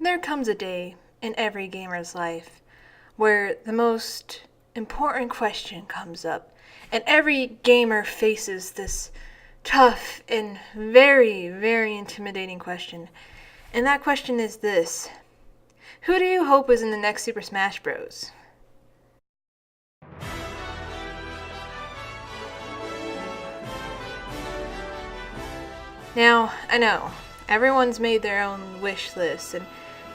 There comes a day in every gamer's life where the most important question comes up, and every gamer faces this tough and very, very intimidating question. And that question is this: who do you hope is in the next Super Smash Bros? Now, I know, everyone's made their own wish list, and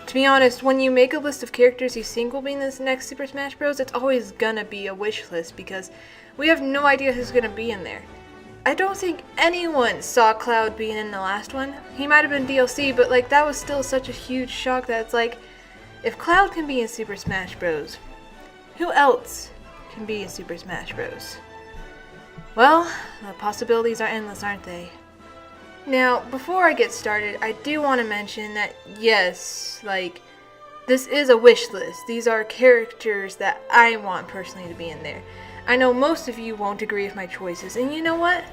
to be honest, when you make a list of characters you think will be in this next Super Smash Bros., it's always gonna be a wish list because we have no idea who's gonna be in there. I don't think anyone saw Cloud being in the last one. He might have been DLC, but that was still such a huge shock that it's like, if Cloud can be in Super Smash Bros., who else can be in Super Smash Bros.? Well, the possibilities are endless, aren't they? Now, before I get started, I do want to mention that yes, this is a wish list. These are characters that I want personally to be in there. I know most of you won't agree with my choices, and you know what?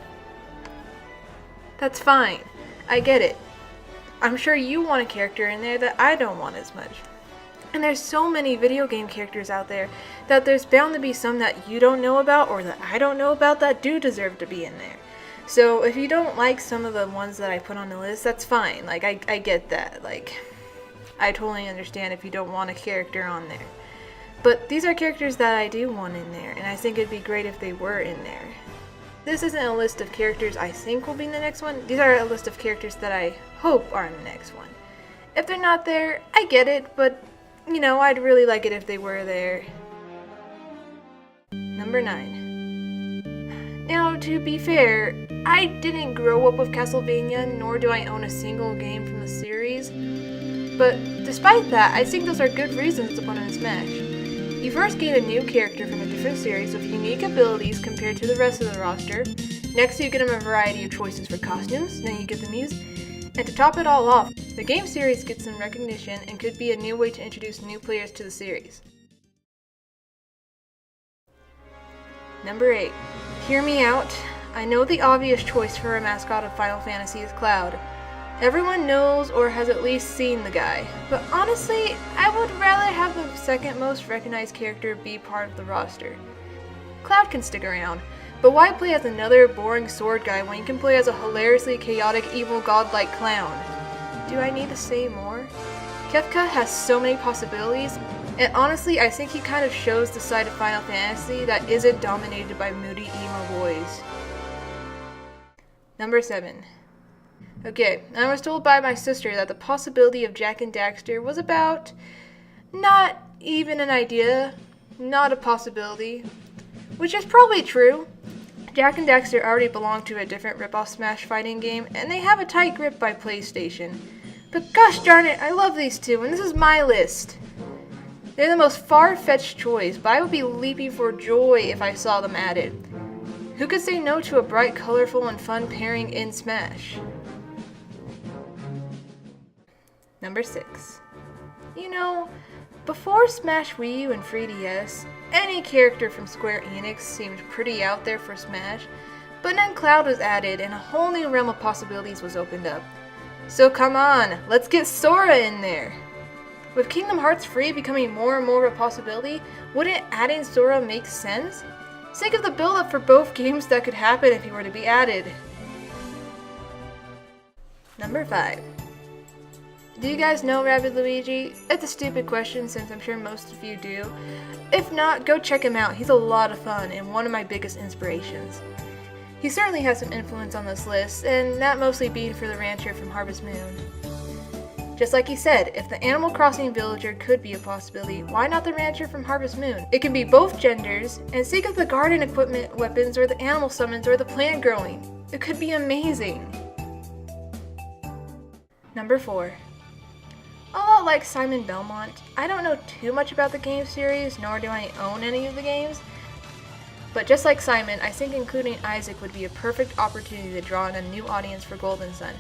That's fine. I get it. I'm sure you want a character in there that I don't want as much. And there's so many video game characters out there that there's bound to be some that you don't know about or that I don't know about that do deserve to be in there. So if you don't like some of the ones that I put on the list, that's fine. I get that. I totally understand if you don't want a character on there. But these are characters that I do want in there, and I think it'd be great if they were in there. This isn't a list of characters I think will be in the next one. These are a list of characters that I hope are in the next one. If they're not there, I get it, but, I'd really like it if they were there. Number 9. Now, to be fair, I didn't grow up with Castlevania, nor do I own a single game from the series. But despite that, I think those are good reasons to put in Smash. You first gain a new character from a different series with unique abilities compared to the rest of the roster. Next, you get them a variety of choices for costumes, then you get the music. And to top it all off, the game series gets some recognition and could be a new way to introduce new players to the series. Number 8. Hear me out. I know the obvious choice for a mascot of Final Fantasy is Cloud. Everyone knows or has at least seen the guy, but honestly, I would rather have the second most recognized character be part of the roster. Cloud can stick around, but why play as another boring sword guy when you can play as a hilariously chaotic evil godlike clown? Do I need to say more? Kefka has so many possibilities, and honestly, I think he kind of shows the side of Final Fantasy that isn't dominated by moody emo boys. Number 7. Okay, I was told by my sister that the possibility of Jak and Daxter was about not even an idea, not a possibility, which is probably true. Jak and Daxter already belong to a different rip-off Smash fighting game, and they have a tight grip by PlayStation. But gosh darn it, I love these two, and this is my list. They're the most far-fetched choice, but I would be leaping for joy if I saw them added. Who could say no to a bright, colorful, and fun pairing in Smash? Number 6. Before Smash Wii U and 3DS, any character from Square Enix seemed pretty out there for Smash, but then Cloud was added and a whole new realm of possibilities was opened up. So come on, let's get Sora in there! With Kingdom Hearts 3 becoming more and more of a possibility, wouldn't adding Sora make sense? Think of the build-up for both games that could happen if he were to be added. Number 5. Do you guys know Rabbid Luigi? It's a stupid question since I'm sure most of you do. If not, go check him out. He's a lot of fun and one of my biggest inspirations. He certainly has some influence on this list, and that mostly being for the rancher from Harvest Moon. Just like he said, if the Animal Crossing villager could be a possibility, why not the rancher from Harvest Moon? It can be both genders, and think of the garden equipment, weapons, or the animal summons, or the plant growing. It could be amazing. Number 4. A lot like Simon Belmont, I don't know too much about the game series, nor do I own any of the games. But just like Simon, I think including Isaac would be a perfect opportunity to draw in a new audience for Golden Sun.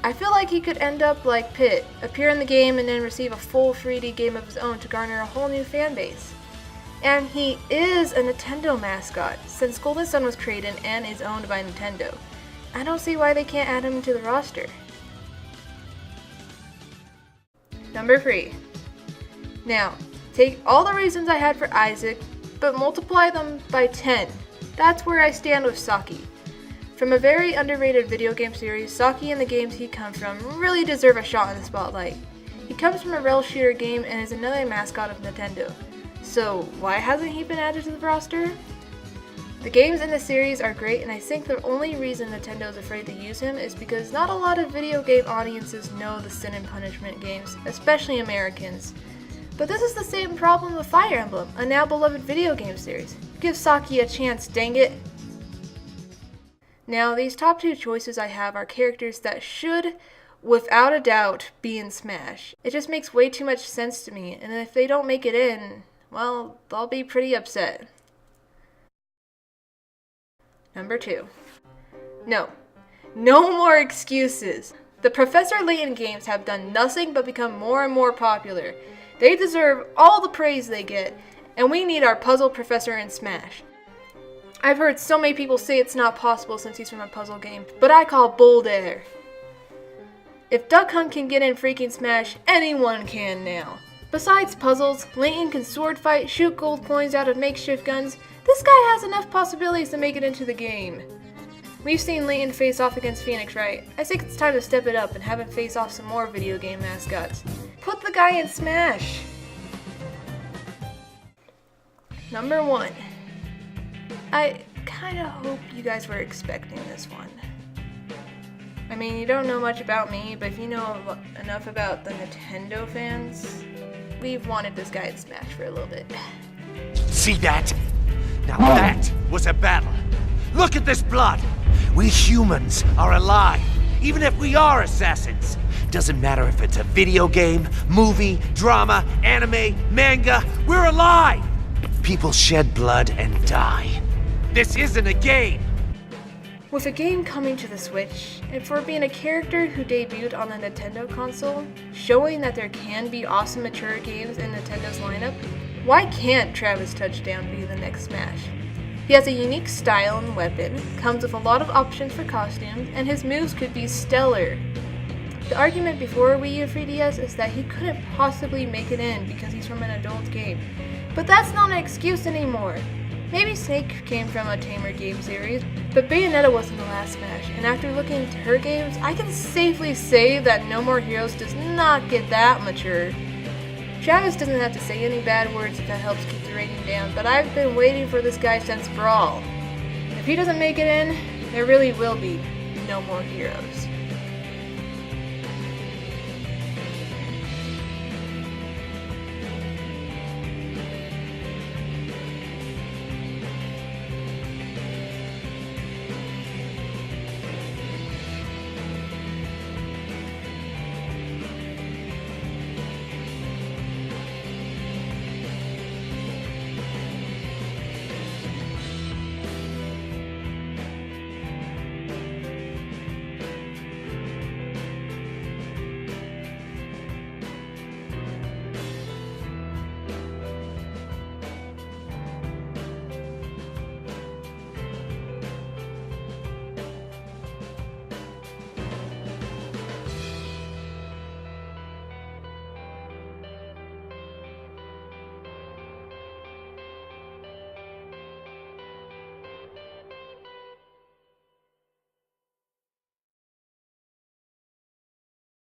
I feel like he could end up like Pit, appear in the game and then receive a full 3D game of his own to garner a whole new fan base. And he is a Nintendo mascot, since Golden Sun was created and is owned by Nintendo. I don't see why they can't add him to the roster. Number 3. Now, take all the reasons I had for Isaac, but multiply them by 10. That's where I stand with Saki. From a very underrated video game series, Saki and the games he comes from really deserve a shot in the spotlight. He comes from a rail shooter game and is another mascot of Nintendo. So why hasn't he been added to the roster? The games in the series are great, and I think the only reason Nintendo is afraid to use him is because not a lot of video game audiences know the Sin and Punishment games, especially Americans. But this is the same problem with Fire Emblem, a now beloved video game series. Give Saki a chance, dang it! Now, these top 2 choices I have are characters that should, without a doubt, be in Smash. It just makes way too much sense to me, and if they don't make it in, well, I'll be pretty upset. Number 2. No more excuses. The Professor Layton games have done nothing but become more and more popular. They deserve all the praise they get, and we need our puzzle professor in Smash. I've heard so many people say it's not possible since he's from a puzzle game, but I call bull there. If Duck Hunt can get in freaking Smash, anyone can now. Besides puzzles, Layton can sword fight, shoot gold coins out of makeshift guns. This guy has enough possibilities to make it into the game. We've seen Layton face off against Phoenix, right? I think it's time to step it up and have him face off some more video game mascots. Put the guy in Smash! Number 1. I kinda hope you guys were expecting this one. I mean, you don't know much about me, but if you know enough about the Nintendo fans, we've wanted this guy in Smash for a little bit. See that? Now that was a battle. Look at this blood. We humans are alive, even if we are assassins. Doesn't matter if it's a video game, movie, drama, anime, manga, we're alive. People shed blood and die. This isn't a game. With a game coming to the Switch, and for being a character who debuted on the Nintendo console, showing that there can be awesome mature games in Nintendo's lineup, why can't Travis Touchdown be the next Smash? He has a unique style and weapon, comes with a lot of options for costumes, and his moves could be stellar. The argument before Wii U 3DS is that he couldn't possibly make it in because he's from an adult game. But that's not an excuse anymore. Maybe Snake came from a tamer game series, but Bayonetta wasn't the last Smash, and after looking into her games, I can safely say that No More Heroes does not get that mature. Travis doesn't have to say any bad words if that helps keep the rating down, but I've been waiting for this guy since Brawl. If he doesn't make it in, there really will be no more heroes.